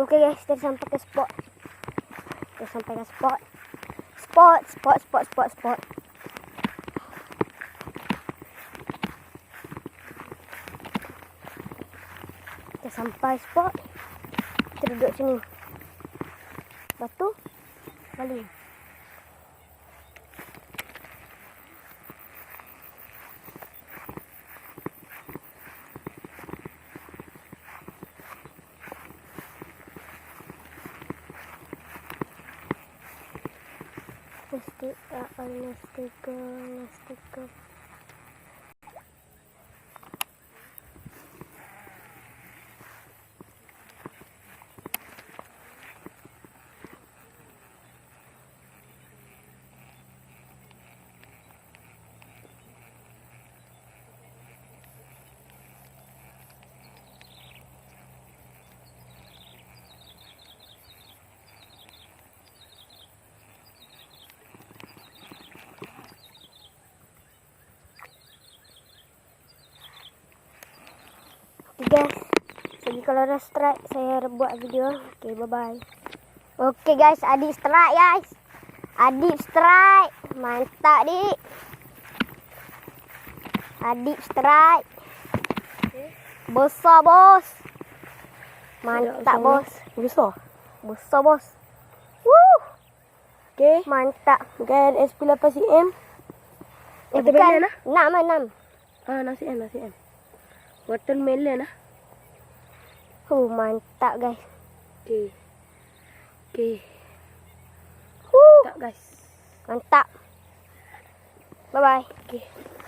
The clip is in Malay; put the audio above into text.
Oke guys, kita sampai ke spot. Kita sampai ke spot. Spot. Kita sampai spot. Kita duduk sini. Batu. Balik. Stiker. Guys, jadi kalau ada strike saya buat video. Oke, bye-bye. Oke guys, adik strike guys. Adik strike. Mantap, Dik. Adik strike. Besar, bos. Mantap, bos. Besar, bos. Wuh. Oke. Mantap. Bukan SP8cm. Bukan. 6. Ah, 6cm. Watermelon lah. Mantap guys. Okey. Mantap guys. Mantap. Bye bye. Okey.